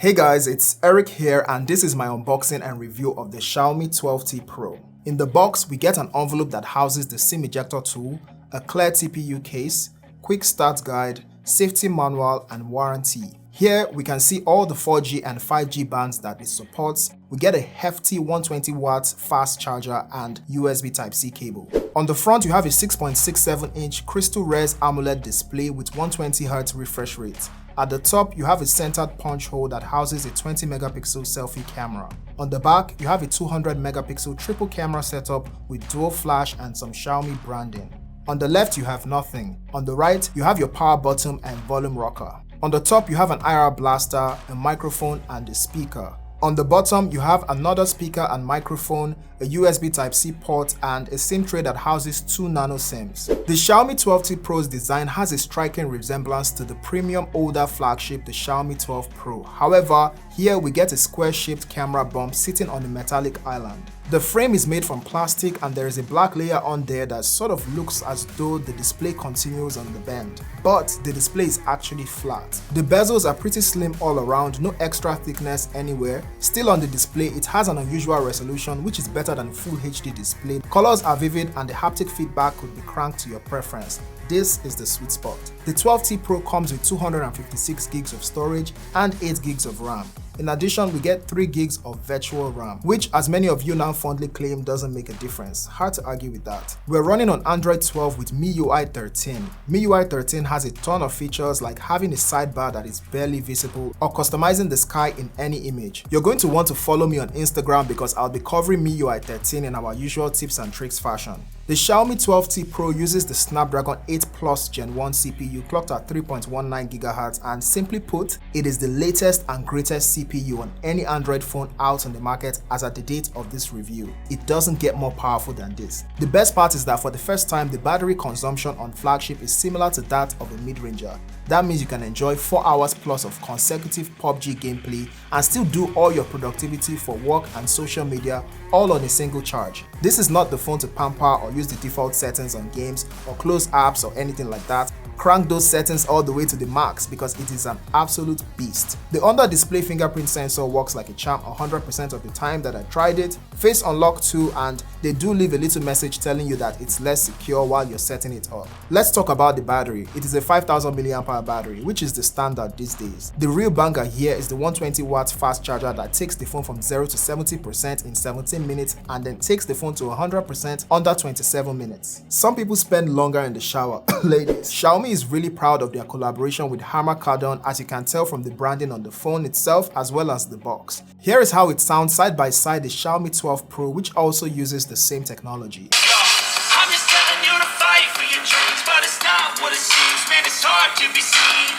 Hey guys, it's Eric here and this is my unboxing and review of the Xiaomi 12T Pro. In the box, we get an envelope that houses the SIM ejector tool, a clear TPU case, quick start guide, safety manual and warranty. Here we can see all the 4G and 5G bands that it supports. We get a hefty 120 watts fast charger and USB Type-C cable. On the front you have a 6.67-inch crystal res AMOLED display with 120Hz refresh rate. At the top you have a centered punch hole that houses a 20 megapixel selfie camera. On the back you have a 200 megapixel triple camera setup with dual flash and some Xiaomi branding. On the left you have nothing. On the right you have your power button and volume rocker. On the top you have an IR blaster, a microphone and a speaker. On the bottom you have another speaker and microphone, a USB Type-C port and a SIM tray that houses 2 nano SIMs. The Xiaomi 12T Pro's design has a striking resemblance to the premium older flagship, the Xiaomi 12 Pro. However, here we get a square-shaped camera bump sitting on a metallic island. The frame is made from plastic and there is a black layer on there that sort of looks as though the display continues on the bend, but the display is actually flat. The bezels are pretty slim all around, no extra thickness anywhere. Still on the display, it has an unusual resolution which is better than full HD display. Colors are vivid and the haptic feedback could be cranked to your preference. This is the sweet spot. The 12T Pro comes with 256 gigs of storage and 8 gigs of RAM. In addition, we get 3 gigs of virtual RAM, which as many of you now fondly claim doesn't make a difference. Hard to argue with that. We're running on Android 12 with MIUI 13. MIUI 13 has a ton of features like having a sidebar that is barely visible or customizing the sky in any image. You're going to want to follow me on Instagram because I'll be covering MIUI 13 in our usual tips and tricks fashion. The Xiaomi 12T Pro uses the Snapdragon 8 Plus Gen 1 CPU clocked at 3.19 GHz and simply put, it is the latest and greatest CPU on any Android phone out on the market as at the date of this review. It doesn't get more powerful than this. The best part is that for the first time, the battery consumption on flagship is similar to that of a mid-ranger. That means you can enjoy 4 hours plus of consecutive PUBG gameplay and still do all your productivity for work and social media all on a single charge. This is not the phone to pamper or use the default settings on games or close apps or anything like that. Crank those settings all the way to the max because it is an absolute beast. The under-display fingerprint sensor works like a charm 100% of the time that I tried it. Face unlock too, and they do leave a little message telling you that it's less secure while you're setting it up. Let's talk about the battery. It is a 5000 mAh battery, which is the standard these days. The real banger here is the 120 watts fast charger that takes the phone from 0 to 70% in 17 minutes and then takes the phone to 100% under 27 minutes. Some people spend longer in the shower. Ladies, Xiaomi is really proud of their collaboration with Harman Kardon, as you can tell from the branding on the phone itself as well as the box. Here is how it sounds side by side the Xiaomi 12 Pro, which also uses the same technology. I'm just telling you to fight for your dreams, but it's not what it seems, man, it's hard to be seen.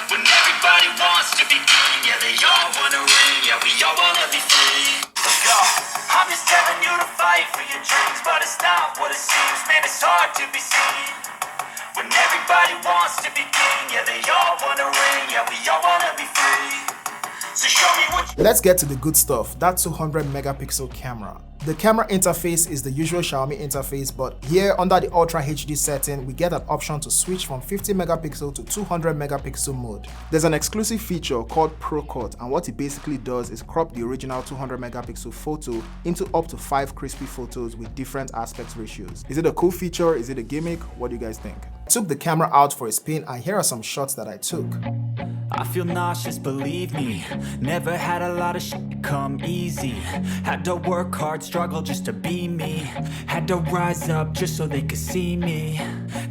When everybody wants to be king, yeah, they all wanna ring, yeah, we all wanna be free. I'm just telling you to fight for your dreams, but it's not what it seems, man, it's hard to be seen. When everybody wants to be king, yeah, they all wanna ring, yeah, we all wanna be free. So show me what you... Let's get to the good stuff, that 200 megapixel camera. The camera interface is the usual Xiaomi interface, but here under the Ultra HD setting, we get an option to switch from 50 megapixel to 200 megapixel mode. There's an exclusive feature called Pro Cut, and what it basically does is crop the original 200 megapixel photo into up to 5 crispy photos with different aspect ratios. Is it a cool feature? Is it a gimmick? What do you guys think? I took the camera out for a spin and here are some shots that I took. I feel nauseous, believe me. Never had a lot of shit come easy. Had to work hard, struggle just to be me. Had to rise up just so they could see me.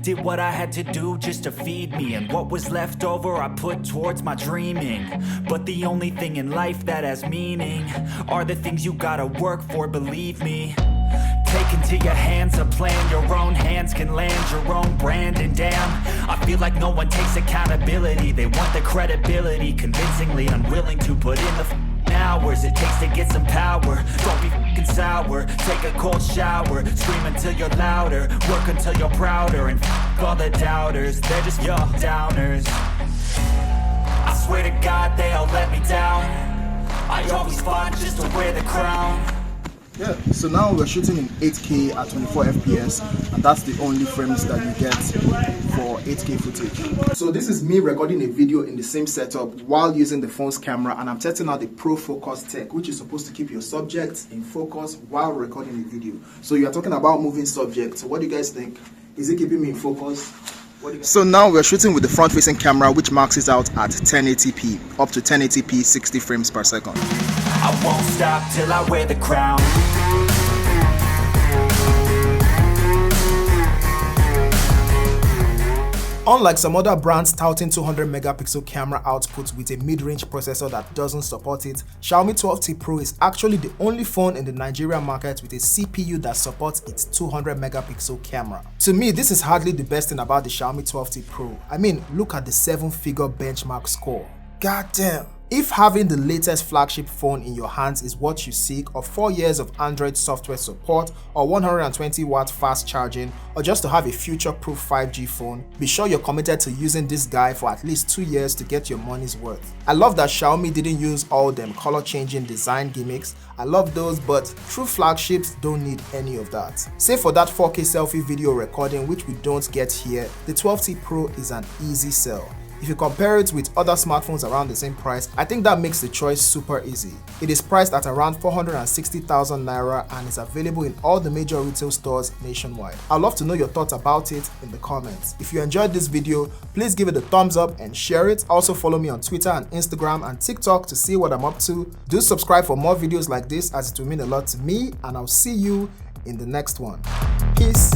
Did what I had to do just to feed me, and what was left over I put towards my dreaming. But the only thing in life that has meaning are the things you gotta work for, believe me. Take into your hands a plan, your own hands can land your own brand. And damn, I feel like no one takes accountability. They want the credibility, convincingly unwilling to put in the hours it takes to get some power. Don't be fucking sour, take a cold shower, scream until you're louder, work until you're prouder, and all the doubters, they're just your downers. I swear to God they all let me down. I always fought just to wear the crown. Yeah, so now we're shooting in 8K at 24 FPS, and that's the only frames that you get for 8K footage. So this is me recording a video in the same setup while using the phone's camera, and I'm testing out the Pro Focus Tech, which is supposed to keep your subjects in focus while recording a video. So you're talking about moving subjects. So what do you guys think? Is it keeping me in focus? So now we're shooting with the front-facing camera, which maxes out at 1080p, up to 1080p 60 frames per second. I won't stop till I wear the crown. Unlike some other brands touting 200 megapixel camera output with a mid-range processor that doesn't support it, Xiaomi 12T Pro is actually the only phone in the Nigerian market with a CPU that supports its 200 megapixel camera. To me, this is hardly the best thing about the Xiaomi 12T Pro. I mean, look at the 7-figure benchmark score. God damn. If having the latest flagship phone in your hands is what you seek, or 4 years of Android software support, or 120-watt fast charging, or just to have a future-proof 5G phone, be sure you're committed to using this guy for at least 2 years to get your money's worth. I love that Xiaomi didn't use all them color-changing design gimmicks. I love those, but true flagships don't need any of that. Save for that 4K selfie video recording, which we don't get here, the 12T Pro is an easy sell. If you compare it with other smartphones around the same price, I think that makes the choice super easy. It is priced at around 460,000 naira and is available in all the major retail stores nationwide. I'd love to know your thoughts about it in the comments. If you enjoyed this video, please give it a thumbs up and share it. Also follow me on Twitter and Instagram and TikTok to see what I'm up to. Do subscribe for more videos like this, as it will mean a lot to me, and I'll see you in the next one. Peace.